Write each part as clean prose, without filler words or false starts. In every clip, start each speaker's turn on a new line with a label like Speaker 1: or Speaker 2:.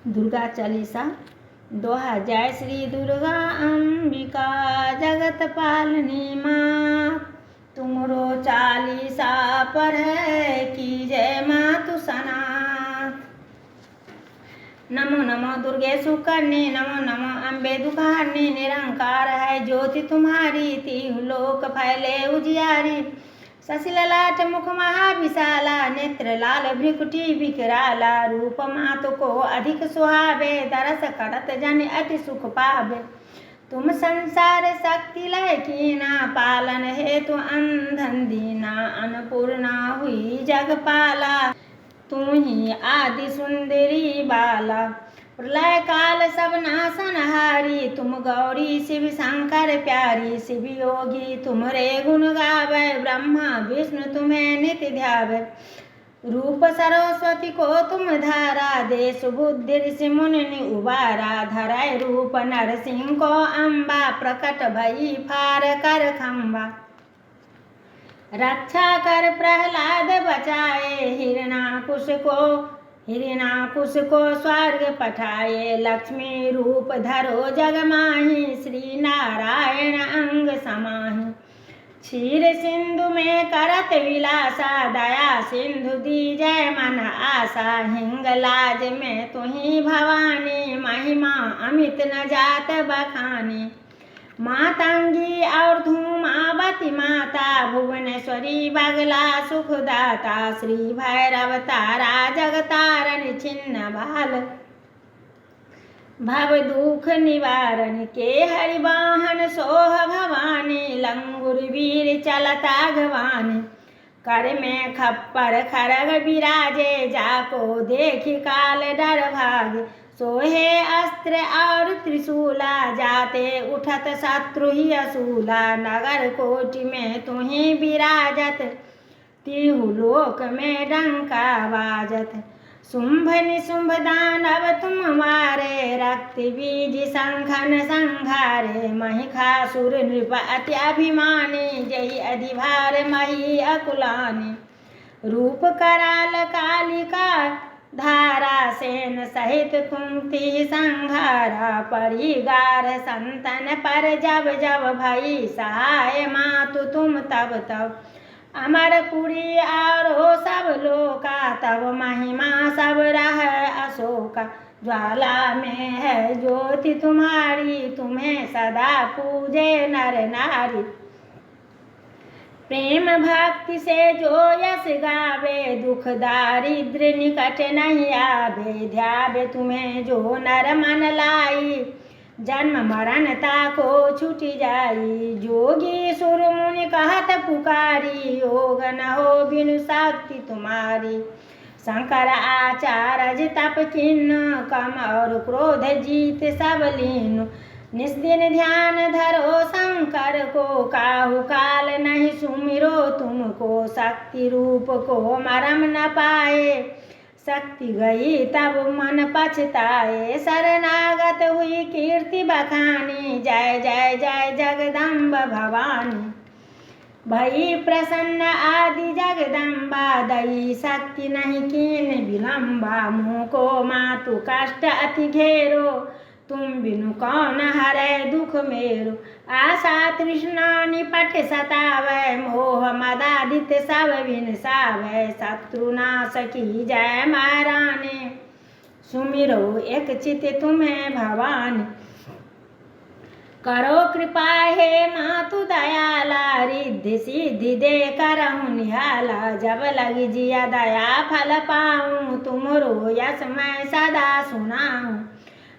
Speaker 1: दुर्गा चालीसा दोहा। जय श्री दुर्गा अंबिका जगत पालनी माँ, तुमरो चालीसा पर है की जय मातु सनाथ। नमो नमो दुर्गे सुकन्ये, नमो नमो अम्बे दुखारनी, निरंकार है ज्योति तुम्हारी, तीहु लोक फैले उजियारी। शशिललाट मुख महाविशाला, नेत्र लाल भ्रिकुटी विकराला, रूप मातु को अधिक सुहावे, दरस करत जन अति सुख पावे। तुम संसार शक्ति लय कीना, पालन हेतु अंधन दीना, अन्नपूर्णा हुई जगपाला, तू ही आदि सुंदरी बाला। प्रलय काल सब नाशनहारी, तुम गौरी शिव शंकर प्यारी, शिव योगी तुम्हारे गुण गावे, ब्रह्मा विष्णु तुम्हें नित्य ध्यावे। रूप सरस्वती को तुम धारा, देश बुद्धि ऋषि मुनि उबारा, धराय रूप नरसिंह को अम्बा, प्रकट भई फार कर खम्बा। रक्षा कर प्रहलाद बचाए, हिरणाकुश को स्वर्ग पठाए, लक्ष्मी रूप धरो जग माही, श्री नारायण अंग समाही। क्षीर सिंधु में करत विलासा, दया सिंधु दीजय मन आशा, हिंगलाज में तुही भवानी, महिमा अमित न जात बखानी। मातंगी और धूमावती माता, भुवनेश्वरी बगला सुखदाता, श्री भैरव तारा जगतारण, छिन्न भाल भव दुख निवारण, के हरिवाहन सोह भवानी, लंगुर वीर चलता गवानी। कर में खप्पर खरग विराजे, जाको देखी काल डर भागे, सोहे अस्त्र और त्रिशूला, जाते उठत शत्रु ही असूला। नगर कोटि में तुम्ही विराजत, तिहु लोक में डंका बाजत। शुंभ निशुंभ दानव तुम मारे, रक्त बीज शंखन संघारे, महिषासुर नृप अति अभिमानी, जय अधिभार मही अकुलानी। रूप कराल कालिका धारा, सेन सहित कुंती संघारा, परिगार संतन पर जब जब भई, सहाय मातु तुम तब तब। अमरपुरी और हो सब लोका, तब महिमा सब रह अशोका। ज्वाला में है ज्योति तुम्हारी, तुम्हें सदा पूजे नर नारी। प्रेम भक्ति से जो यश गावे, दुख दारिद्र निकट नहीं आवे। ध्यावे तुम्हें जो नर मन लाई, जन्म मरणता को छुटी जाई। जोगी सुर मुनि कहत पुकारी, योग न हो बिनु शक्ति तुम्हारी। शंकर आचार्य तप किन्न, कम और क्रोध जीत सब लीन। निस्दिन ध्यान धरो शंकर को, काहू काल नहीं सुमिरो तुमको। शक्ति रूप को मरम न पाए, शक्ति गई तब मन पछताए। शरणागत हुई कीर्ति बखानी, जय जय जय जगदम्ब भवानी। भई प्रसन्न आदि जगदम्बा, दई शक्ति नहीं कीन विलम्बा। मुँह को मातु कष्ट अति घेरो, तुम बिनु कौन हरे दुख मेरो। आशा तृष्णा निपट सतावै, मोह मदादित सब विनसावै। शत्रु नाश की जय महारानी, सुमिरो एक चित तुम्हें भवानी। करो कृपा हे मातु दयाला, रिद्धि सिद्धि दे करहु निहाला। जब लगी जिया दया फल पाऊँ, तुमरो यश मैं सदा सुनाऊँ।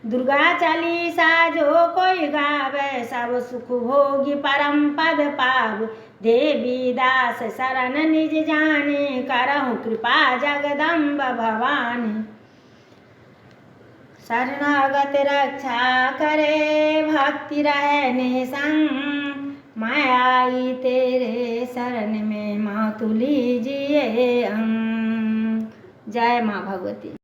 Speaker 1: दुर्गा चालीसा जो कोई गावे, सब सुख भोगी परम पद पावे। देवी दास शरण निज जानी, करहु कृपा जगदम्ब भवानी। शरणागत रक्षा करे, भक्ति रहने संग। मैं आई तेरे शरण में, मातु लीजिए अंग। जय माँ भगवती।